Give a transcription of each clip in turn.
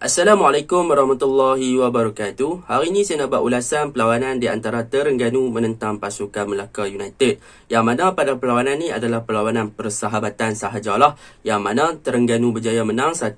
Assalamualaikum warahmatullahi wabarakatuh. Hari ini saya nak buat ulasan perlawanan di antara Terengganu menentang pasukan Melaka United. Yang mana pada perlawanan ni adalah perlawanan persahabatan sahajalah. Yang mana Terengganu berjaya menang 1-0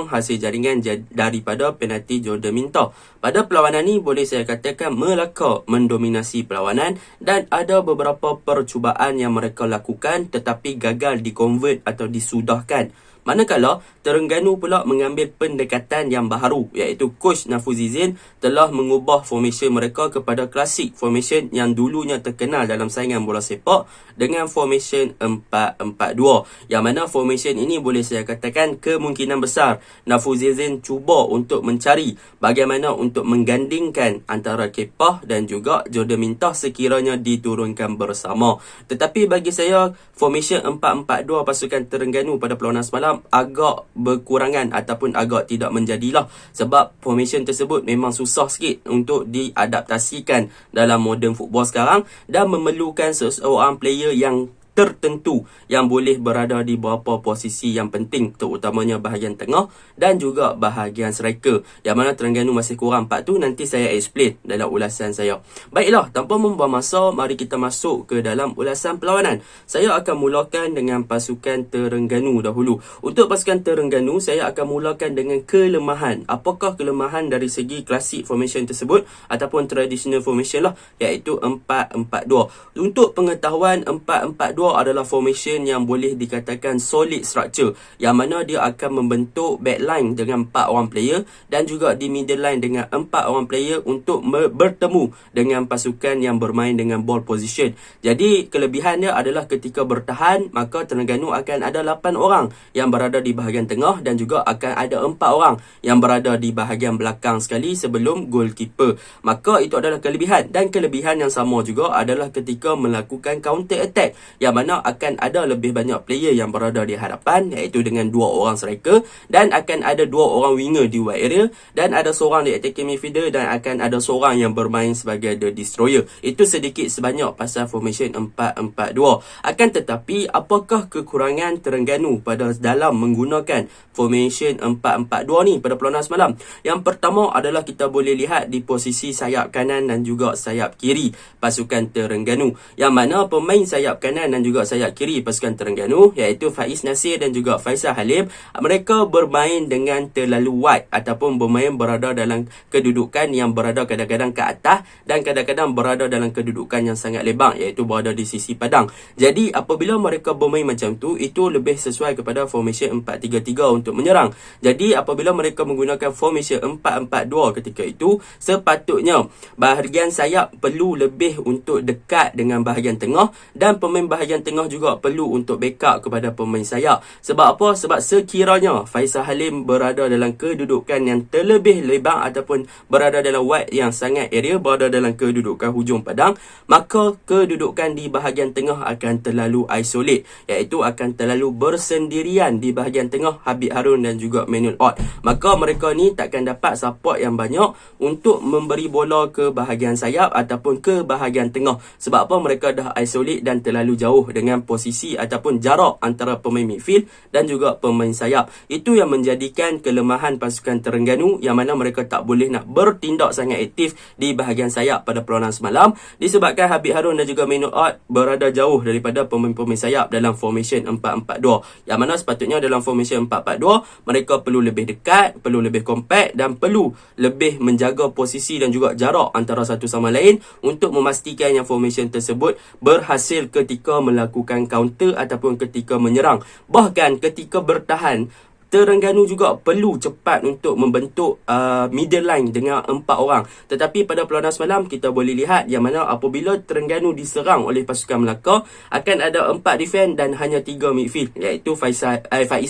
hasil jaringan daripada penalti Jordan Minto. Pada perlawanan ni boleh saya katakan Melaka mendominasi perlawanan dan ada beberapa percubaan yang mereka lakukan tetapi gagal dikonvert atau disudahkan. Manakala Terengganu pula mengambil pendekatan yang baharu, iaitu Coach Nafuzizin telah mengubah formation mereka kepada klasik formation yang dulunya terkenal dalam saingan bola sepak dengan formation 4-4-2. Yang mana formation ini boleh saya katakan kemungkinan besar Nafuzizin cuba untuk mencari bagaimana untuk menggandingkan antara Kepa dan juga Jordan Minto sekiranya diturunkan bersama. Tetapi bagi saya formation 4-4-2 pasukan Terengganu pada perlawanan semalam agak berkurangan ataupun agak tidak menjadilah, sebab formation tersebut memang susah sikit untuk diadaptasikan dalam modern football sekarang dan memerlukan seseorang player yang tertentu yang boleh berada di beberapa posisi yang penting, terutamanya bahagian tengah dan juga bahagian striker, yang mana Terengganu masih kurang part tu nanti saya explain dalam ulasan saya. Baiklah, tanpa membuang masa, mari kita masuk ke dalam ulasan perlawanan. Saya akan mulakan dengan pasukan Terengganu dahulu. Untuk pasukan Terengganu, saya akan mulakan dengan kelemahan. Apakah kelemahan dari segi klasik formation tersebut ataupun traditional formation lah, iaitu 4-4-2. Untuk pengetahuan, 4-4-2 adalah formation yang boleh dikatakan solid structure, yang mana dia akan membentuk backline dengan 4 orang player dan juga di middle line dengan 4 orang player untuk bertemu dengan pasukan yang bermain dengan ball position. Jadi kelebihannya adalah ketika bertahan, maka Terengganu akan ada 8 orang yang berada di bahagian tengah dan juga akan ada 4 orang yang berada di bahagian belakang sekali sebelum goalkeeper. Maka itu adalah kelebihan, dan kelebihan yang sama juga adalah ketika melakukan counter attack, yang mana akan ada lebih banyak player yang berada di hadapan, iaitu dengan 2 orang striker dan akan ada 2 orang winger di wide area dan ada seorang di attacking midfielder dan akan ada seorang yang bermain sebagai the destroyer. Itu sedikit sebanyak pasal formation 4-4-2. Akan tetapi apakah kekurangan Terengganu pada dalam menggunakan formation 4-4-2 ni pada perlawanan semalam? Yang pertama adalah kita boleh lihat di posisi sayap kanan dan juga sayap kiri pasukan Terengganu, yang mana pemain sayap kanan dan juga sayap kiri pasukan Terengganu iaitu Faiz Nasir dan juga Faisal Halim, mereka bermain dengan terlalu wide ataupun bermain berada dalam kedudukan yang berada kadang-kadang ke atas dan kadang-kadang berada dalam kedudukan yang sangat lebar, iaitu berada di sisi padang. Jadi apabila mereka bermain macam tu, itu lebih sesuai kepada formation 4-3-3 untuk menyerang. Jadi apabila mereka menggunakan formation 4-4-2 ketika itu, sepatutnya bahagian sayap perlu lebih untuk dekat dengan bahagian tengah dan pemain bahagian tengah juga perlu untuk backup kepada pemain sayap. Sebab apa? Sebab sekiranya Faisal Halim berada dalam kedudukan yang terlebih lebar ataupun berada dalam wide yang sangat area, berada dalam kedudukan hujung padang, maka kedudukan di bahagian tengah akan terlalu isolate, iaitu akan terlalu bersendirian di bahagian tengah Habib Harun dan juga Manuel Ott. Maka mereka ni takkan dapat support yang banyak untuk memberi bola ke bahagian sayap ataupun ke bahagian tengah. Sebab apa? Mereka dah isolate dan terlalu jauh dengan posisi ataupun jarak antara pemain midfield dan juga pemain sayap. Itu yang menjadikan kelemahan pasukan Terengganu, yang mana mereka tak boleh nak bertindak sangat aktif di bahagian sayap pada perlawanan semalam disebabkan Habib Harun dan juga Manuel Ott berada jauh daripada pemain-pemain sayap dalam formation 4-4-2. Yang mana sepatutnya dalam formation 4-4-2 mereka perlu lebih dekat, perlu lebih compact dan perlu lebih menjaga posisi dan juga jarak antara satu sama lain untuk memastikan yang formation tersebut berhasil ketika melakukan counter ataupun ketika menyerang. Bahkan ketika bertahan, Terengganu juga perlu cepat untuk membentuk middle line dengan 4 orang. Tetapi pada perlawanan semalam kita boleh lihat yang mana apabila Terengganu diserang oleh pasukan Melaka, akan ada 4 defend dan hanya 3 midfield, iaitu Faiz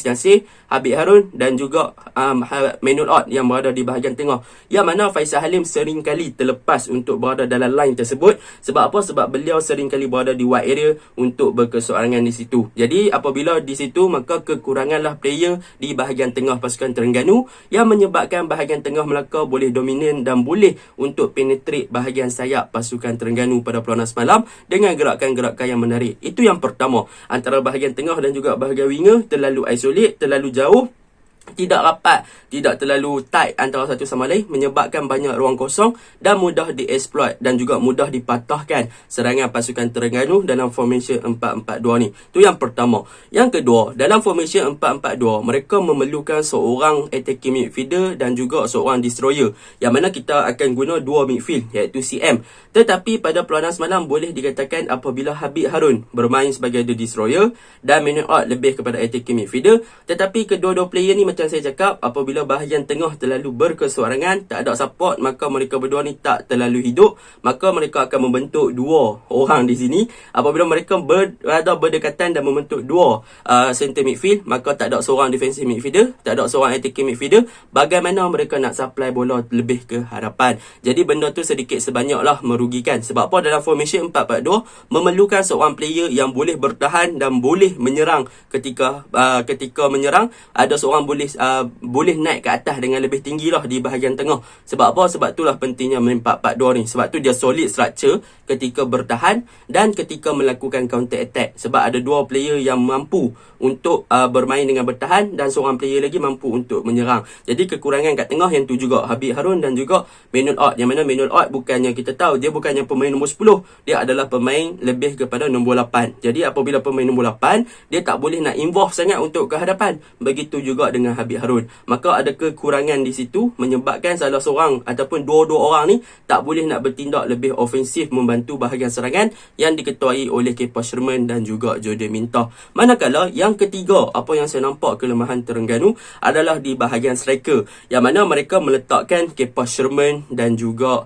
Nasir, Habib Harun dan juga Manuel Ott yang berada di bahagian tengah. Yang mana Faisal Halim sering kali terlepas untuk berada dalam line tersebut. Sebab apa? Sebab beliau sering kali berada di wide area untuk berkeseorangan di situ. Jadi apabila di situ, maka kekuranganlah player di bahagian tengah pasukan Terengganu yang menyebabkan bahagian tengah Melaka boleh dominan dan boleh untuk penetrate bahagian sayap pasukan Terengganu pada perlawanan semalam dengan gerakan-gerakan yang menarik. Itu yang pertama. Antara bahagian tengah dan juga bahagian winger terlalu isolate, terlalu jauh tidak rapat, tidak terlalu tight antara satu sama lain, menyebabkan banyak ruang kosong dan mudah dieksploit dan juga mudah dipatahkan serangan pasukan Terengganu dalam formation 4-4-2 ni. Itu yang pertama. Yang kedua, dalam formation 4-4-2, mereka memerlukan seorang attacking midfielder dan juga seorang destroyer, yang mana kita akan guna dua midfield, iaitu CM. Tetapi pada perlawanan semalam boleh dikatakan apabila Habib Harun bermain sebagai the destroyer dan Manuel Ott lebih kepada attacking midfielder, tetapi kedua-dua player ni macam saya cakap, apabila bahagian tengah terlalu berkeseorangan, tak ada support, maka mereka berdua ni tak terlalu hidup, maka mereka akan membentuk dua orang di sini. Apabila mereka berada berdekatan dan membentuk dua center midfield, maka tak ada seorang defensive midfielder, tak ada seorang attacking midfielder, bagaimana mereka nak supply bola lebih ke hadapan. Jadi benda tu sedikit sebanyaklah merugikan. Sebab apa? Dalam formation 4-4-2 memerlukan seorang player yang boleh bertahan dan boleh menyerang ketika menyerang. Ada seorang boleh naik ke atas dengan lebih tinggi lah di bahagian tengah. Sebab apa? Sebab itulah pentingnya main 4-4-2 ni. Sebab tu dia solid structure ketika bertahan dan ketika melakukan counter attack. Sebab ada dua player yang mampu untuk bermain dengan bertahan dan seorang player lagi mampu untuk menyerang. Jadi kekurangan kat tengah yang tu juga Habib Harun dan juga Manuel Ott. Yang mana Manuel Ott bukannya, kita tahu dia bukannya pemain nombor 10, dia adalah pemain lebih kepada nombor 8. Jadi apabila pemain nombor 8, dia tak boleh nak involve sangat untuk ke hadapan. Begitu juga dengan Habib Harun. Maka ada kekurangan di situ menyebabkan salah seorang ataupun dua-dua orang ni tak boleh nak bertindak lebih ofensif membantu bahagian serangan yang diketuai oleh Kepa Sherman dan juga Jody Minta. Manakala yang ketiga, apa yang saya nampak kelemahan Terengganu adalah di bahagian striker, yang mana mereka meletakkan Kepa Sherman dan juga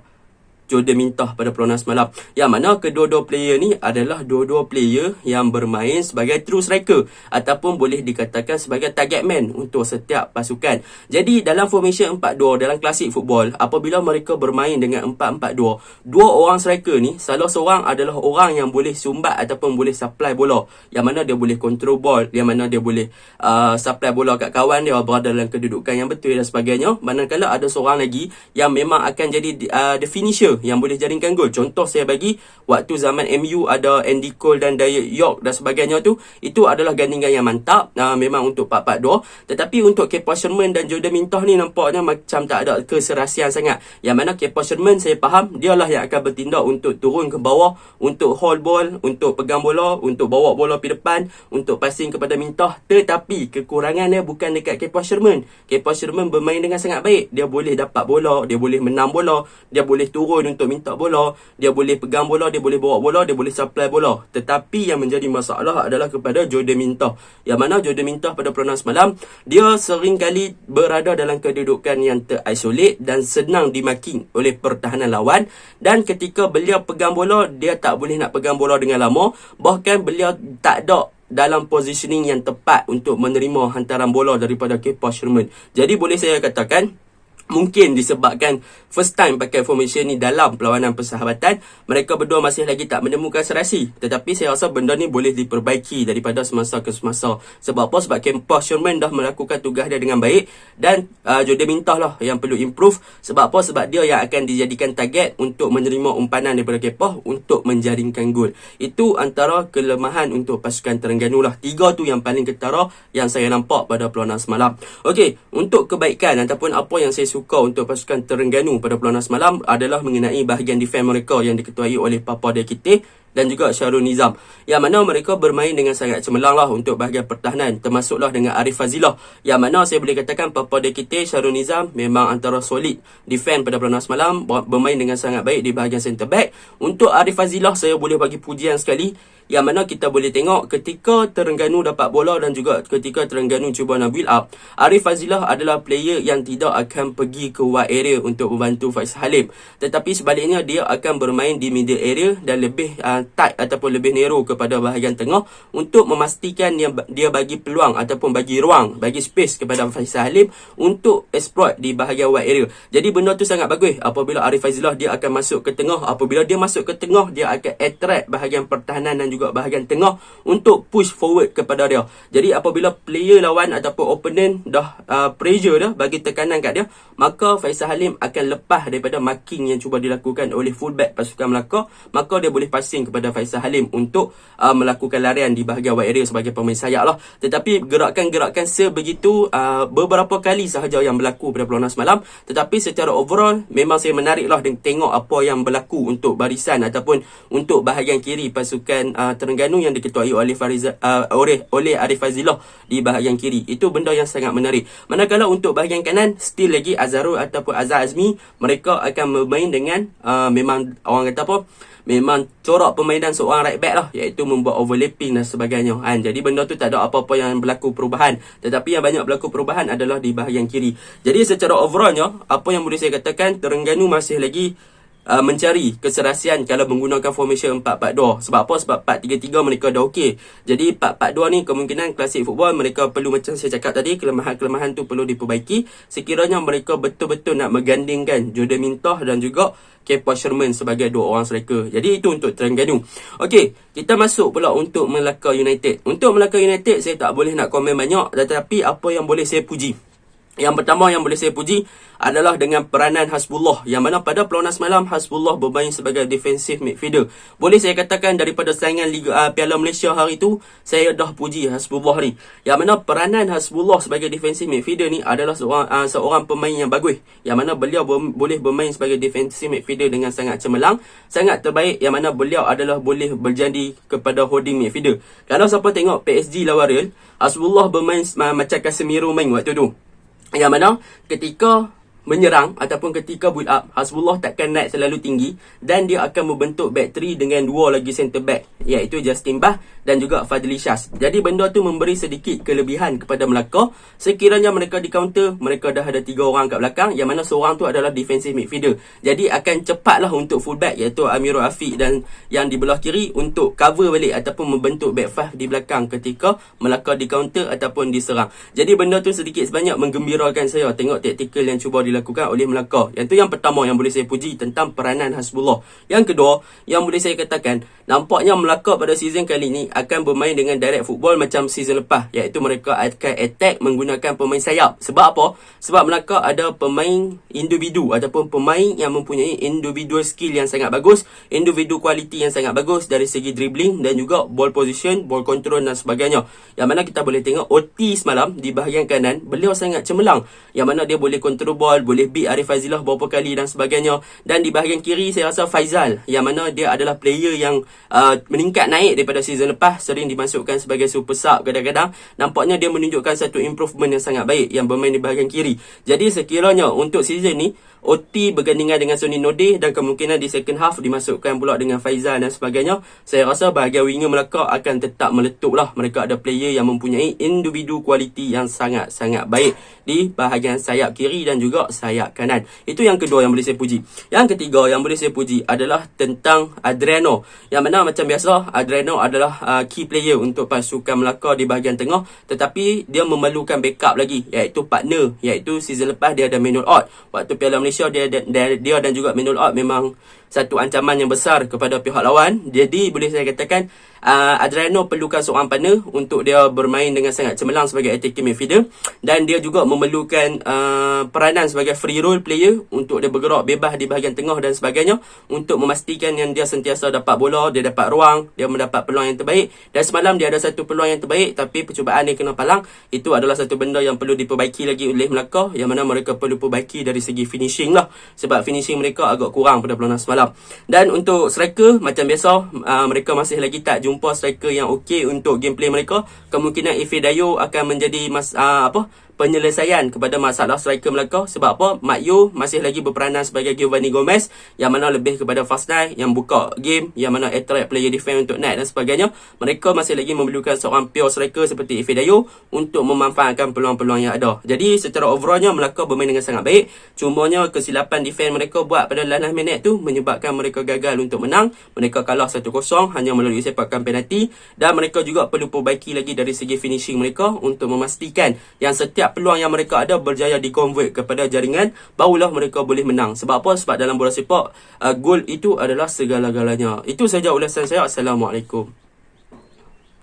Jody Minta pada perlawanan semalam, yang mana kedua-dua player ni adalah dua-dua player yang bermain sebagai true striker ataupun boleh dikatakan sebagai target man untuk setiap pasukan. Jadi dalam formation 4-2 dalam klasik football, apabila mereka bermain dengan 4-4-2, dua orang striker ni salah seorang adalah orang yang boleh sumbat ataupun boleh supply bola, yang mana dia boleh control ball, yang mana dia boleh supply bola kat kawan dia berada dalam kedudukan yang betul dan sebagainya. Manakala ada seorang lagi yang memang akan jadi the finisher, yang boleh jaringkan gol. Contoh saya bagi, waktu zaman MU ada Andy Cole dan Dyer York dan sebagainya tu, itu adalah gandingan yang mantap memang untuk 4-4-2. Tetapi untuk Kepa Sherman dan Jody Minta ni nampaknya macam tak ada keserasian sangat. Yang mana Kepa Sherman saya faham dialah yang akan bertindak untuk turun ke bawah, untuk hold ball, untuk pegang bola, untuk bawa bola pergi depan, untuk passing kepada Minta. Tetapi kekurangan dia bukan dekat Kepa Sherman. Kepa Sherman bermain dengan sangat baik. Dia boleh dapat bola, dia boleh menang bola, dia boleh turun untuk minta bola, dia boleh pegang bola, dia boleh bawa bola, dia boleh supply bola. Tetapi yang menjadi masalah adalah kepada Jody Minta, yang mana Jody Minta pada perlawanan semalam, dia sering kali berada dalam kedudukan yang terisolate dan senang dimarking oleh pertahanan lawan. Dan ketika beliau pegang bola, dia tak boleh nak pegang bola dengan lama. Bahkan beliau tak ada dalam positioning yang tepat untuk menerima hantaran bola daripada Kepa Sherman. Jadi boleh saya katakan, mungkin disebabkan first time pakai formation ni dalam perlawanan persahabatan, mereka berdua masih lagi tak menemukan serasi. Tetapi saya rasa benda ni boleh diperbaiki daripada semasa ke semasa. Sebab apa? Sebab Kepa Sherman dah melakukan tugas dia dengan baik, dan Jody Minta lah yang perlu improve. Sebab apa? Sebab dia yang akan dijadikan target untuk menerima umpanan daripada Kepa untuk menjaringkan gol. Itu antara kelemahan untuk pasukan Terengganu lah. Tiga tu yang paling ketara yang saya nampak pada perlawanan semalam. Okey, untuk kebaikan ataupun apa yang saya suka untuk pasukan Terengganu pada perlawanan semalam adalah mengenai bahagian defense mereka yang diketuai oleh Papa Dekite dan juga Syahrul Nizam, yang mana mereka bermain dengan sangat cemerlang lah untuk bahagian pertahanan, termasuklah dengan Arif Fazilah, yang mana saya boleh katakan Papa Dekite, Syahrul Nizam memang antara solid defense pada perlawanan semalam, bermain dengan sangat baik di bahagian centre back. Untuk Arif Fazilah saya boleh bagi pujian sekali, yang mana kita boleh tengok ketika Terengganu dapat bola dan juga ketika Terengganu cuba nak build up, Arif Fazilah adalah player yang tidak akan pergi ke wide area untuk membantu Faisal Halim, tetapi sebaliknya dia akan bermain di middle area dan lebih tight ataupun lebih narrow kepada bahagian tengah untuk memastikan dia bagi peluang ataupun bagi ruang, bagi space kepada Faisal Halim untuk exploit di bahagian wide area. Jadi benda tu sangat bagus apabila Arif Fazilah dia akan masuk ke tengah. Apabila dia masuk ke tengah, dia akan attract bahagian pertahanan dan juga bahagian tengah untuk push forward kepada dia. Jadi apabila player lawan ataupun opponent dah pressure dah, bagi tekanan kat dia, maka Faisal Halim akan lepas daripada marking yang cuba dilakukan oleh fullback pasukan Melaka, maka dia boleh passing kepada kepada Faisal Halim untuk melakukan larian di bahagian wide area sebagai pemain sayap lah. Tetapi gerakan-gerakan sebegitu beberapa kali sahaja yang berlaku pada perlawanan semalam. Tetapi secara overall memang saya menarik lah tengok apa yang berlaku untuk barisan ataupun untuk bahagian kiri pasukan Terengganu yang diketuai oleh Arif Fazillah di bahagian kiri. Itu benda yang sangat menarik. Manakala untuk bahagian kanan, still lagi Azharul ataupun Azhar Azmi, mereka akan bermain dengan memang orang kata apa, memang corak permainan seorang right back lah, iaitu membuat overlapping dan sebagainya kan. Jadi benda tu tak ada apa-apa yang berlaku perubahan. Tetapi yang banyak berlaku perubahan adalah di bahagian kiri. Jadi secara overallnya, apa yang boleh saya katakan, Terengganu masih lagi mencari keserasian kalau menggunakan formation 4-4-2. Sebab apa? Sebab 4-3-3 mereka dah okey. Jadi 4-4-2 ni kemungkinan klasik football mereka perlu, macam saya cakap tadi, kelemahan-kelemahan tu perlu diperbaiki. Sekiranya mereka betul-betul nak menggandingkan Jordan Mintoh dan juga Kepa Sherman sebagai dua orang striker. Jadi itu untuk Terengganu. Okey, kita masuk pula untuk Melaka United. Untuk Melaka United saya tak boleh nak komen banyak, tetapi apa yang boleh saya puji, yang pertama yang boleh saya puji adalah dengan peranan Hasbullah, yang mana pada perlawanan semalam Hasbullah bermain sebagai defensive midfielder. Boleh saya katakan daripada saingan Liga Piala Malaysia hari itu, saya dah puji Hasbullah ni. Yang mana peranan Hasbullah sebagai defensive midfielder ni adalah seorang pemain yang bagus, yang mana beliau boleh bermain sebagai defensive midfielder dengan sangat cemerlang, sangat terbaik, yang mana beliau adalah boleh berjadi kepada holding midfielder. Kalau siapa tengok PSG lawan Real, Hasbullah bermain macam Casemiro main waktu tu, yang mana ketika menyerang ataupun ketika build up, Hasbullah takkan naik terlalu tinggi dan dia akan membentuk back 3 dengan dua lagi center back, iaitu Justin Bah dan juga Fadli Shaz. Jadi benda tu memberi sedikit kelebihan kepada Melaka. Sekiranya mereka di counter, mereka dah ada 3 orang kat belakang, yang mana seorang tu adalah defensive midfielder. Jadi akan cepatlah untuk fullback, iaitu Amirul Afiq dan yang di belah kiri untuk cover balik ataupun membentuk back 5 di belakang ketika Melaka di counter ataupun diserang. Jadi benda tu sedikit sebanyak menggembirakan saya tengok taktikal yang cuba dilakukan oleh Melaka. Yang tu yang pertama yang boleh saya puji tentang peranan Hasbullah. Yang kedua yang boleh saya katakan, nampaknya Melaka pada season kali ni akan bermain dengan direct football macam season lepas, iaitu mereka akan attack menggunakan pemain sayap. Sebab apa? Sebab Melaka ada pemain individu ataupun pemain yang mempunyai individual skill yang sangat bagus, individu quality yang sangat bagus dari segi dribbling dan juga ball position, ball control dan sebagainya. Yang mana kita boleh tengok OT semalam di bahagian kanan, beliau sangat cemerlang, yang mana dia boleh control ball, boleh beat Arif Fazillah beberapa kali dan sebagainya. Dan di bahagian kiri saya rasa Faizal, yang mana dia adalah player yang meningkat naik daripada season lepas, sering dimasukkan sebagai super sub kadang-kadang. Nampaknya dia menunjukkan satu improvement yang sangat baik yang bermain di bahagian kiri. Jadi sekiranya untuk season ni OT bergandingan dengan Sony Nodeh dan kemungkinan di second half dimasukkan pula dengan Faizal dan sebagainya, saya rasa bahagian winger Melaka akan tetap meletup lah. Mereka ada player yang mempunyai individu kualiti yang sangat-sangat baik di bahagian sayap kiri dan juga sayap kanan. Itu yang kedua yang boleh saya puji. Yang ketiga yang boleh saya puji adalah tentang Adriano, yang mana macam biasa Adriano adalah key player untuk pasukan Melaka di bahagian tengah, tetapi dia memerlukan backup lagi, iaitu partner, iaitu season lepas dia ada Manuel Ott. Waktu Piala Malaysia dia dan juga Manuel Ott memang satu ancaman yang besar kepada pihak lawan. Jadi boleh saya katakan Adriano perlukan seorang partner untuk dia bermain dengan sangat cemerlang sebagai attacking midfielder, dan dia juga memerlukan peranan sebagai free role player untuk dia bergerak bebas di bahagian tengah dan sebagainya, untuk memastikan yang dia sentiasa dapat bola, dia dapat ruang, dia mendapat peluang yang terbaik. Dan semalam dia ada satu peluang yang terbaik, tapi percubaan dia kena palang. Itu adalah satu benda yang perlu diperbaiki lagi oleh Melaka, yang mana mereka perlu perbaiki dari segi finishing lah, sebab finishing mereka agak kurang pada perlawanan semalam. Dan untuk striker, macam biasa mereka masih lagi tak jumpa striker yang okey untuk gameplay mereka. Kemungkinan Ife Dayo akan menjadi penyelesaian kepada masalah striker Melaka. Sebab apa? Mat Yu masih lagi berperanan sebagai Giovanni Gomez, yang mana lebih kepada fast night, yang buka game, yang mana attract player defense untuk net dan sebagainya. Mereka masih lagi memerlukan seorang pure striker seperti Ife Dayo untuk memanfaatkan peluang-peluang yang ada. Jadi secara overallnya Melaka bermain dengan sangat baik. Cumanya kesilapan defense mereka buat pada last minit tu menyebabkan mereka gagal untuk menang. Mereka kalah 1-0 hanya melalui sepakan penalti, dan mereka juga perlu perbaiki lagi dari segi finishing mereka untuk memastikan yang setiap peluang yang mereka ada berjaya di-convert kepada jaringan, barulah mereka boleh menang. Sebab apa? Sebab dalam bola sepak, gol itu adalah segala-galanya. Itu saja ulasan saya. Assalamualaikum.